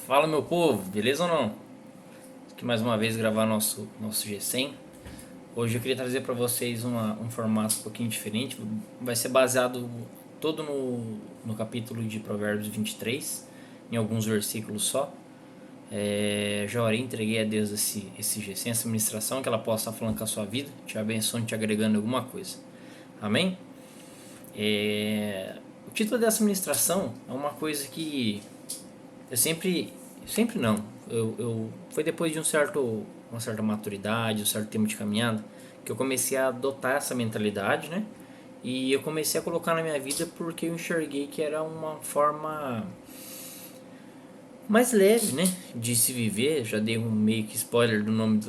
Fala, meu povo, beleza ou não? Aqui mais uma vez gravar nosso G100. Hoje eu queria trazer para vocês um formato um pouquinho diferente. Vai ser baseado todo no capítulo de Provérbios 23, em alguns versículos só. Já orei, entreguei a Deus esse G100, essa ministração, que ela possa estar falando com a sua vida, te abençoando, te agregando alguma coisa. Amém? O título dessa ministração é uma coisa que eu sempre não. Foi depois de uma certa maturidade, um certo tempo de caminhada, que eu comecei a adotar essa mentalidade, né? E eu comecei a colocar na minha vida porque eu enxerguei que era uma forma mais leve, né? De se viver. Já dei um meio que spoiler do nome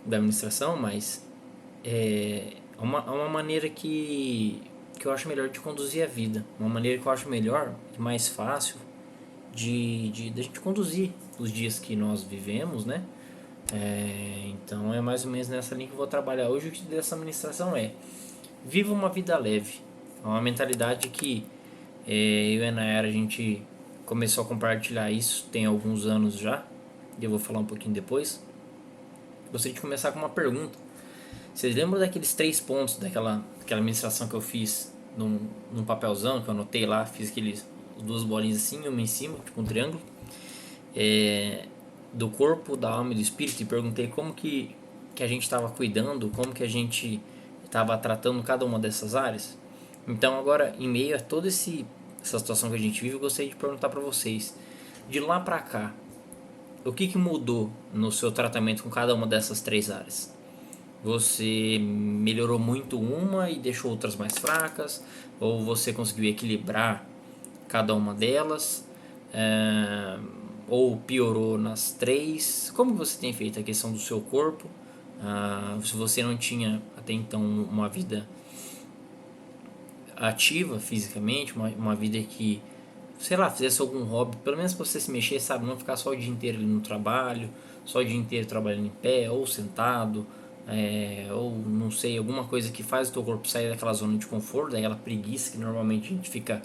da administração, mas é uma maneira que eu acho melhor de conduzir a vida. Uma maneira que eu acho melhor e mais fácil de gente conduzir os dias que nós vivemos, né? Então é mais ou menos nessa linha que eu vou trabalhar hoje. O que dessa administração é: viva uma vida leve. É uma mentalidade que eu e a Nayara a gente começou a compartilhar isso tem alguns anos já, e eu vou falar um pouquinho depois. Gostaria de começar com uma pergunta. Vocês lembram daqueles 3 pontos daquela administração que eu fiz num papelzão que eu anotei lá? Fiz aqueles duas bolinhas assim, uma em cima, tipo um triângulo, do corpo, da alma e do espírito, e perguntei como que a gente estava cuidando, como que a gente estava tratando cada uma dessas áreas. Então agora, em meio a toda essa situação que a gente vive, eu gostaria de perguntar para vocês, de lá para cá, o que mudou no seu tratamento com cada uma dessas 3 áreas? Você melhorou muito uma e deixou outras mais fracas? Ou você conseguiu equilibrar cada uma delas? É, ou piorou nas 3? Como você tem feito a questão do seu corpo? Se você não tinha até então uma vida ativa fisicamente, uma vida que, sei lá, fizesse algum hobby, pelo menos pra você se mexer, sabe? Não ficar só o dia inteiro ali no trabalho, só o dia inteiro trabalhando em pé ou sentado, ou não sei, alguma coisa que faz o teu corpo sair daquela zona de conforto, daquela preguiça que normalmente a gente fica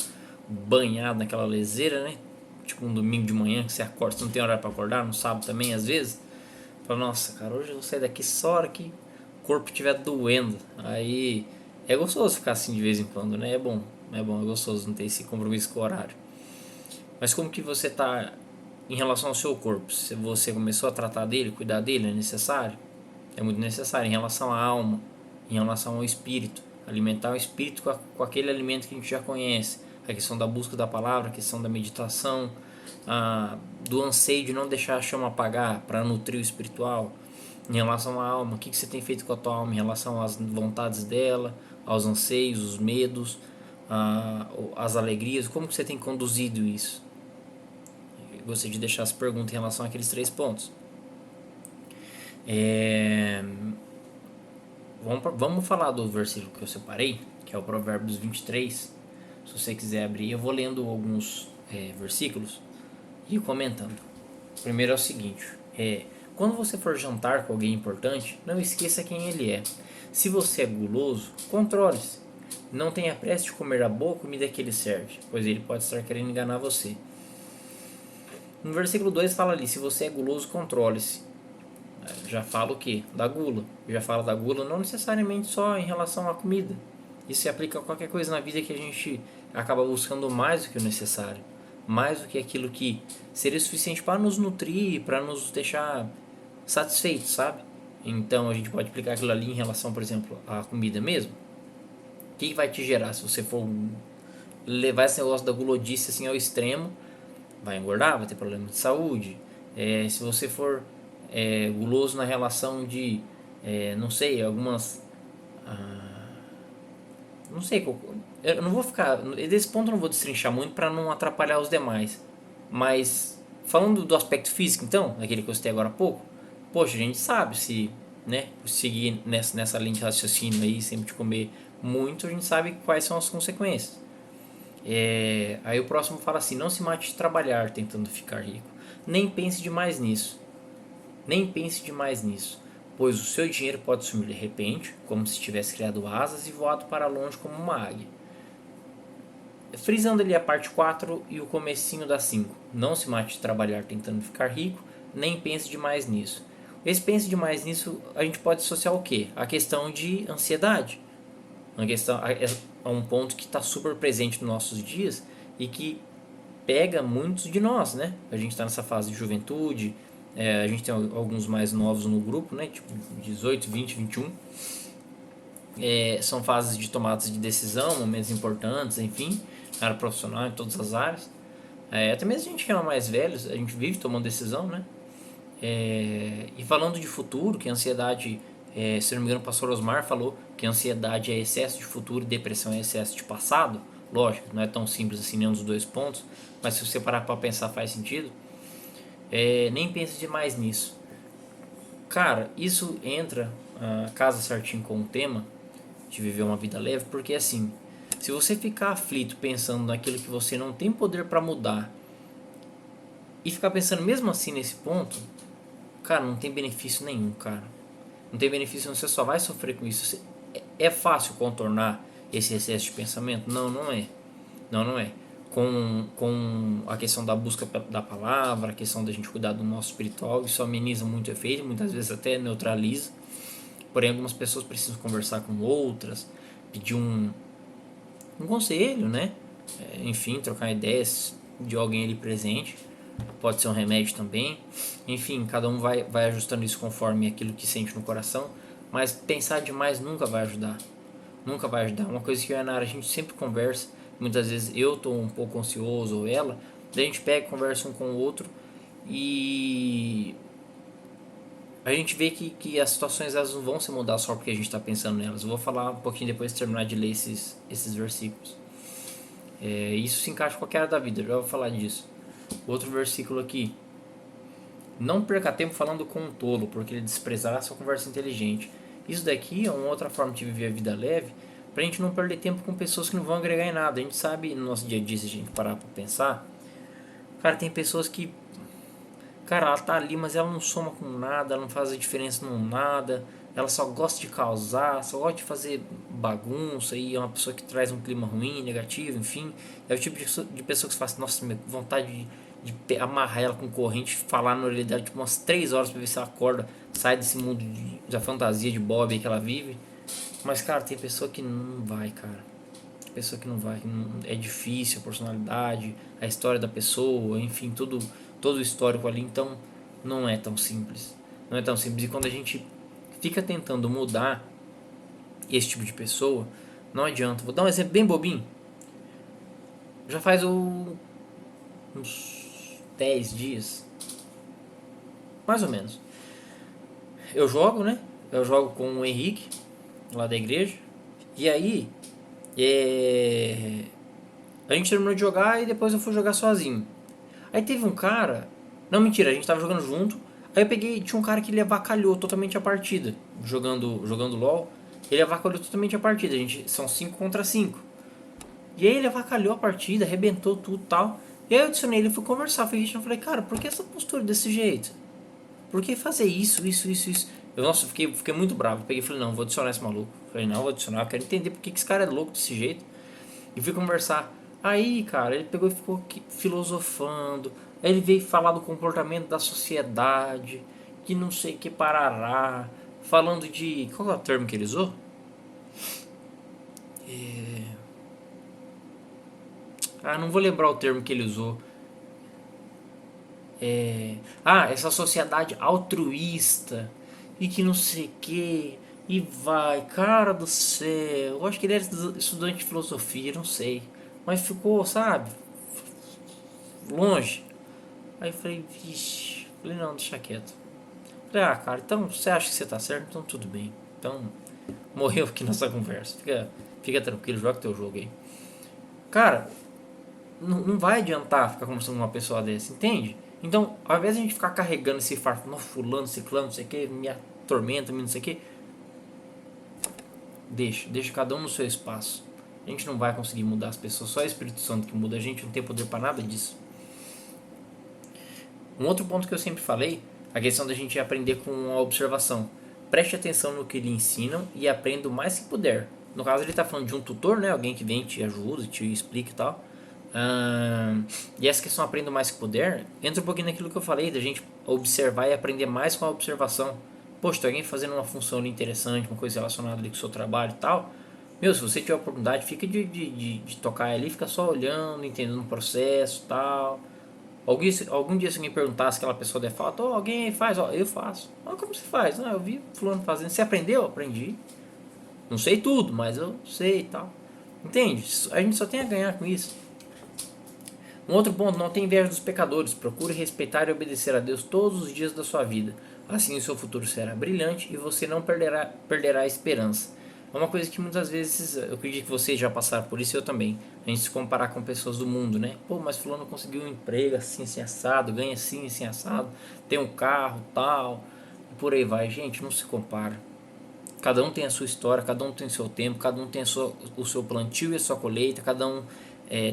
banhado naquela leseira, né? Tipo um domingo de manhã que você acorda, você não tem horário pra acordar, no sábado também às vezes. Fala, nossa, cara, hoje eu vou sair daqui só a hora que o corpo estiver doendo. Aí é gostoso ficar assim de vez em quando, né? É gostoso não ter esse compromisso com o horário. Mas como que você tá em relação ao seu corpo? Se você começou a tratar dele, cuidar dele, é necessário? É muito necessário. Em relação à alma, em relação ao espírito, alimentar o espírito com aquele alimento que a gente já conhece. A questão da busca da palavra, a questão da meditação, do anseio de não deixar a chama apagar para nutrir o espiritual. Em relação à alma, o que você tem feito com a tua alma em relação às vontades dela, aos anseios, os medos, as alegrias, como que você tem conduzido isso? Eu gostaria de deixar as perguntas em relação àqueles 3 pontos. É, vamos falar do versículo que eu separei, que é o Provérbios 23. Se você quiser abrir, eu vou lendo alguns versículos e comentando. O primeiro é o seguinte: quando você for jantar com alguém importante, não esqueça quem ele é. Se você é guloso, controle-se. Não tenha pressa de comer a boa comida que ele serve, pois ele pode estar querendo enganar você. No versículo 2 fala ali: se você é guloso, controle-se. Já fala o que? Da gula. Já fala da gula não necessariamente só em relação à comida. Isso se aplica a qualquer coisa na vida que a gente acaba buscando mais do que o necessário. Mais do que aquilo que seria suficiente para nos nutrir, para nos deixar satisfeitos, sabe? Então a gente pode aplicar aquilo ali em relação, por exemplo, à comida mesmo. O que vai te gerar se você for levar esse negócio da gulodice assim ao extremo? Vai engordar, vai ter problema de saúde. Se você for guloso na relação de, não sei, algumas. Não sei, eu não vou ficar. Desse ponto eu não vou destrinchar muito para não atrapalhar os demais. Mas, falando do aspecto físico, então, daquele que eu citei agora há pouco, poxa, a gente sabe se, né, seguir nessa linha de raciocínio aí, sempre de comer muito, a gente sabe quais são as consequências. Aí o próximo fala assim: não se mate de trabalhar tentando ficar rico. Nem pense demais nisso. Nem pense demais nisso, pois o seu dinheiro pode sumir de repente, como se tivesse criado asas e voado para longe como uma águia. frisando ali a parte 4 e o comecinho da 5. Não se mate de trabalhar tentando ficar rico, nem pense demais nisso. Esse pense demais nisso a gente pode associar o quê? A questão de ansiedade. Uma questão, é um ponto que está super presente nos nossos dias e que pega muitos de nós, né? A gente está nessa fase de juventude, a gente tem alguns mais novos no grupo, né? Tipo 18, 20, 21. São fases de tomadas de decisão, momentos importantes, enfim, na área profissional, em todas as áreas. Até mesmo a gente que é mais velho, a gente vive tomando decisão, né? E falando de futuro, que a ansiedade, se não me engano, o pastor Osmar falou que a ansiedade é excesso de futuro e depressão é excesso de passado. Lógico, não é tão simples assim nenhum dos dois pontos, mas se você parar para pensar faz sentido. Nem pense demais nisso. Cara, isso entra, casa certinho com o tema de viver uma vida leve, porque assim, se você ficar aflito pensando naquilo que você não tem poder para mudar e ficar pensando mesmo assim nesse ponto, cara, não tem benefício nenhum, cara. Não tem benefício, você só vai sofrer com isso. É fácil contornar esse excesso de pensamento? Não, não é. Não, não é. Com a questão da busca da palavra, a questão da gente cuidar do nosso espiritual, isso ameniza muito o efeito, muitas vezes até neutraliza. Porém, algumas pessoas precisam conversar com outras, pedir um conselho, né? Enfim, trocar ideias de alguém ali presente. Pode ser um remédio também. Enfim, cada um vai ajustando isso conforme aquilo que sente no coração. Mas pensar demais nunca vai ajudar. Nunca vai ajudar. Uma coisa que eu e a Nara, a gente sempre conversa. Muitas vezes eu estou um pouco ansioso ou ela. Daí a gente pega e conversa um com o outro. E a gente vê que as situações elas não vão se mudar só porque a gente está pensando nelas. Eu vou falar um pouquinho depois de terminar de ler esses versículos. Isso se encaixa com qualquer área da vida, já vou falar disso. Outro versículo aqui. Não perca tempo falando com um tolo, porque ele desprezará sua conversa inteligente. Isso daqui é uma outra forma de viver a vida leve, pra gente não perder tempo com pessoas que não vão agregar em nada. A gente sabe no nosso dia a dia, se a gente parar pra pensar, cara, tem pessoas que, cara, ela tá ali, mas ela não soma com nada, ela não faz a diferença no nada, ela só gosta de causar, só gosta de fazer bagunça, e é uma pessoa que traz um clima ruim, negativo, enfim. É o tipo de pessoa que você fala assim, nossa, minha vontade de amarrar ela com corrente, falar na orelha dela tipo umas 3 horas pra ver se ela acorda, sai desse mundo da fantasia de Bob que ela vive. Mas, cara, tem pessoa que não vai, cara. Tem pessoa que não vai, que não, é difícil a personalidade, a história da pessoa, enfim, todo o histórico ali, então não é tão simples. Não é tão simples. E quando a gente fica tentando mudar esse tipo de pessoa, não adianta. Vou dar um exemplo bem bobinho. Já faz uns 10 dias, mais ou menos. Eu jogo, né? Eu jogo com o Henrique, lá da igreja. E aí, a gente terminou de jogar e depois eu fui jogar sozinho. Aí teve um cara. Não, mentira, a gente tava jogando junto. Aí eu peguei. Tinha um cara que ele avacalhou totalmente a partida. Jogando LOL. Ele avacalhou totalmente a partida. A gente, são 5 contra 5. E aí ele avacalhou a partida, arrebentou tudo e tal. E aí eu adicionei ele e fui conversar. Eu falei, cara, por que essa postura desse jeito? Por que fazer isso? Nossa, fiquei muito bravo. Peguei e falei, não, vou adicionar esse maluco. Falei, não, vou adicionar, eu quero entender por que esse cara é louco desse jeito. E fui conversar. Aí, cara, ele pegou e ficou filosofando. Aí ele veio falar do comportamento da sociedade, que não sei o que parará. Falando de. Qual é o termo que ele usou? Não vou lembrar o termo que ele usou. Essa sociedade altruísta e que não sei que e vai, cara do céu. Eu acho que ele era estudante de filosofia, não sei, mas ficou, sabe, longe. Aí eu falei, vixe, falei, não, deixa quieto. Falei, cara, então você acha que você tá certo, então tudo bem. Então morreu aqui nossa conversa. Fica tranquilo, joga teu jogo aí. Cara, não vai adiantar ficar conversando com uma pessoa dessa, entende? Então, ao invés de a gente ficar carregando esse farto, não, fulano, ciclano, não sei o que, me atormenta, não sei o que, deixa cada um no seu espaço. A gente não vai conseguir mudar as pessoas, só o Espírito Santo que muda, a gente não tem poder para nada disso. Um outro ponto que eu sempre falei, a questão da gente aprender com a observação. Preste atenção no que lhe ensinam e aprenda o mais que puder. No caso ele está falando de um tutor, né? Alguém que vem, te ajuda, te explica e tal. E essa questão aprenda mais que puder, entra um pouquinho naquilo que eu falei, da gente observar e aprender mais com a observação. Poxa, tem alguém fazendo uma função ali interessante, uma coisa relacionada ali com o seu trabalho e tal. Meu, se você tiver a oportunidade, fica de tocar ali, fica só olhando, entendendo o processo e tal. Algum dia se alguém perguntasse, aquela pessoa der falar, oh, alguém faz, ó, eu faço. Ah, como você faz? Ah, eu vi fulano fazendo. Você aprendeu? Aprendi. Não sei tudo, mas eu sei e tal. Entende? A gente só tem a ganhar com isso. Um outro ponto, não tenha inveja dos pecadores. Procure respeitar e obedecer a Deus todos os dias da sua vida. Assim o seu futuro será brilhante e você não perderá a esperança. É uma coisa que muitas vezes, eu acredito que vocês já passaram por isso e eu também. A gente se comparar com pessoas do mundo, né? Pô, mas fulano conseguiu um emprego assim, assim, assado, ganha assim, assim, assado, tem um carro, tal, e por aí vai. Gente, não se compara. Cada um tem a sua história, cada um tem o seu tempo, cada um tem o seu plantio e a sua colheita, cada um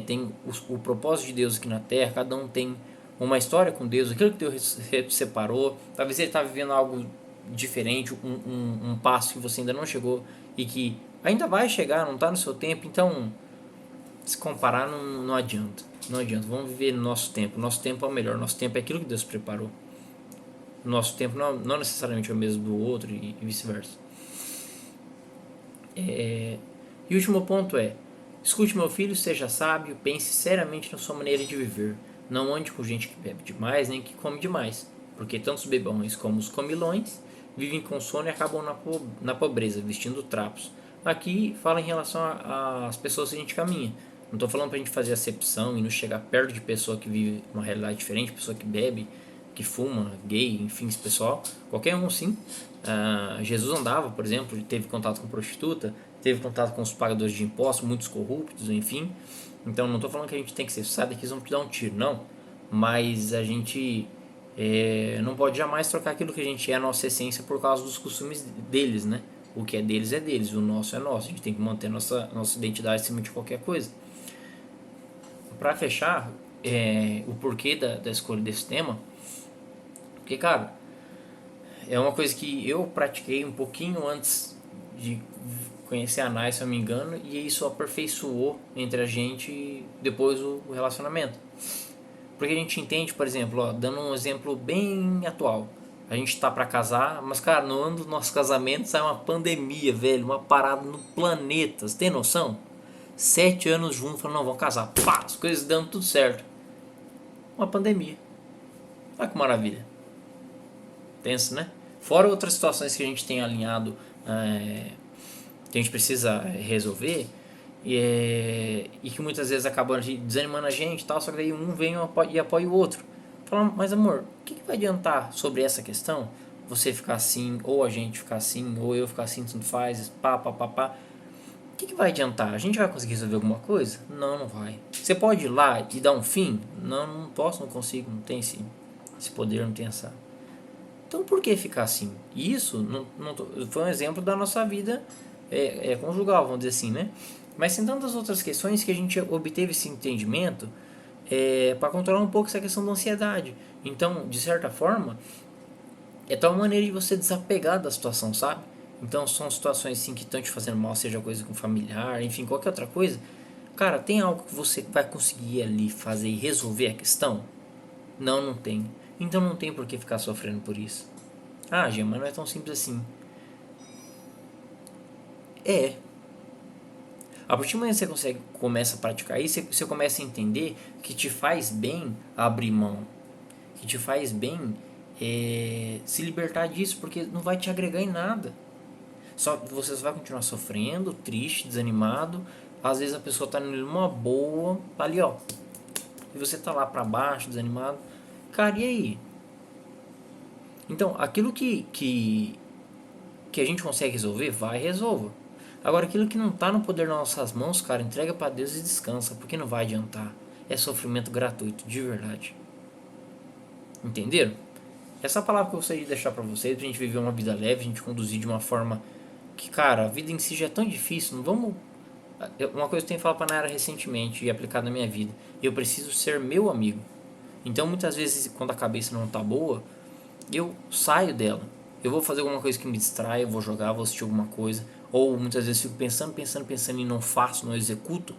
tem o propósito de Deus aqui na terra, cada um tem uma história com Deus, aquilo que Deus separou. Talvez ele está vivendo algo diferente, um passo que você ainda não chegou e que ainda vai chegar, não está no seu tempo. Então, se comparar não adianta. Não adianta. Vamos viver no nosso tempo. Nosso tempo é o melhor. Nosso tempo é aquilo que Deus preparou. Nosso tempo não necessariamente é o mesmo do outro e vice-versa. E o último ponto é: escute, meu filho, seja sábio, pense seriamente na sua maneira de viver. Não ande com gente que bebe demais nem que come demais, porque tanto os bebões como os comilões vivem com sono e acabam na pobreza, vestindo trapos. Aqui fala em relação às pessoas que a gente caminha. Não estou falando para a gente fazer acepção e não chegar perto de pessoa que vive uma realidade diferente, pessoa que bebe, que fuma, gay, enfim, esse pessoal, qualquer um sim. Jesus andava, por exemplo, teve contato com prostituta, teve contato com os pagadores de impostos, muitos corruptos, enfim. Então não estou falando que a gente tem que ser, sai daqui, eles vão te dar um tiro, não. Mas a gente não pode jamais trocar aquilo que a gente é, a nossa essência, por causa dos costumes deles, né? O que é deles, o nosso é nosso. A gente tem que manter nossa identidade acima de qualquer coisa. Para fechar, o porquê da escolha desse tema, porque, cara, é uma coisa que eu pratiquei um pouquinho antes de conhecer a Nai, se eu não me engano, e isso aperfeiçoou entre a gente depois o relacionamento. Porque a gente entende, por exemplo, ó, dando um exemplo bem atual. A gente tá pra casar, mas, cara, no ano do nosso casamento sai uma pandemia, velho, uma parada no planeta. Você tem noção? 7 anos juntos, falando, não, vamos casar. Pá, as coisas dando tudo certo. Uma pandemia. Olha que maravilha. Tenso, né? Fora outras situações que a gente tem alinhado, que a gente precisa resolver, e que muitas vezes acabam desanimando a gente, tal, só que daí um vem e apoia o outro. Falando, mas amor, o que vai adiantar sobre essa questão? Você ficar assim, ou a gente ficar assim, ou eu ficar assim, tanto faz, pá, pá, pá, pá. O que vai adiantar? A gente vai conseguir resolver alguma coisa? Não, não vai. Você pode ir lá e dar um fim? Não, não posso, não consigo, não tem esse poder, não tem essa. Então por que ficar assim? Isso foi um exemplo da nossa vida conjugal, vamos dizer assim, né? Mas tem tantas outras questões que a gente obteve esse entendimento para controlar um pouco essa questão da ansiedade. Então, de certa forma, é tal maneira de você desapegar da situação, sabe? Então são situações assim que estão te fazendo mal, seja coisa com familiar, enfim, qualquer outra coisa. Cara, tem algo que você vai conseguir ali fazer e resolver a questão? Não, não tem. Então não tem por que ficar sofrendo por isso. Ah, Gê, mas não é tão simples assim. É. A partir do momento que você começa a praticar isso, você começa a entender que te faz bem abrir mão. Que te faz bem se libertar disso, porque não vai te agregar em nada. Só você vai continuar sofrendo, triste, desanimado. Às vezes a pessoa tá numa boa, tá ali, ó. E você tá lá pra baixo, desanimado. Cara, e aí? Então, aquilo que a gente consegue resolver, vai e resolva. Agora, aquilo que não tá no poder das nossas mãos, cara, entrega pra Deus e descansa, porque não vai adiantar. É sofrimento gratuito, de verdade. Entenderam? Essa palavra que eu gostaria de deixar pra vocês, pra gente viver uma vida leve, a gente conduzir de uma forma que, cara, a vida em si já é tão difícil, não vamos. Uma coisa que eu tenho falado pra Nayara recentemente e aplicado na minha vida: eu preciso ser meu amigo. Então, muitas vezes, quando a cabeça não tá boa, eu saio dela. Eu vou fazer alguma coisa que me distraia, eu vou jogar, vou assistir alguma coisa. ou muitas vezes fico pensando e não faço, não executo,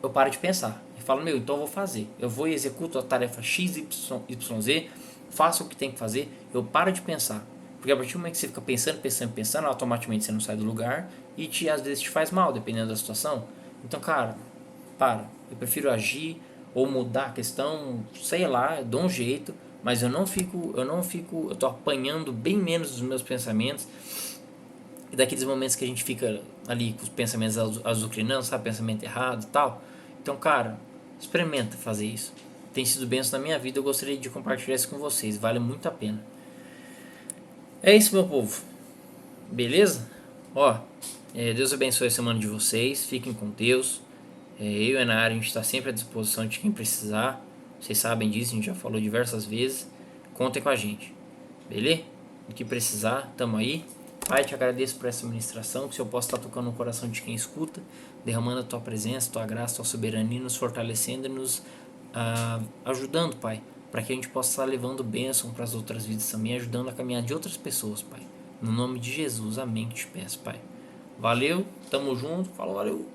eu paro de pensar. Eu falo, então eu vou fazer. Eu vou e executo a tarefa X, Y, Z, faço o que tem que fazer, eu paro de pensar. Porque a partir do momento que você fica pensando, automaticamente você não sai do lugar e às vezes te faz mal, dependendo da situação. Então, cara, para. Eu prefiro agir ou mudar a questão, sei lá, dou um jeito, mas eu tô apanhando bem menos dos meus pensamentos e daqueles momentos que a gente fica ali com os pensamentos azucrinando, sabe, pensamento errado e tal. Então, cara, experimenta fazer isso. Tem sido benção na minha vida, eu gostaria de compartilhar isso com vocês, vale muito a pena. É isso, meu povo. Beleza? Ó, Deus abençoe a semana de vocês, fiquem com Deus. Eu e a Nara, a gente está sempre à disposição de quem precisar. Vocês sabem disso, a gente já falou diversas vezes. Contem com a gente, beleza? O que precisar, tamo aí. Pai, te agradeço por essa ministração, que o Senhor possa estar tocando no coração de quem escuta, derramando a Tua presença, Tua graça, Tua soberania, nos fortalecendo e nos ajudando, Pai, para que a gente possa estar levando bênção para as outras vidas também, ajudando a caminhar de outras pessoas, Pai. No nome de Jesus, amém, que te peço, Pai. Valeu, tamo junto, falou, valeu.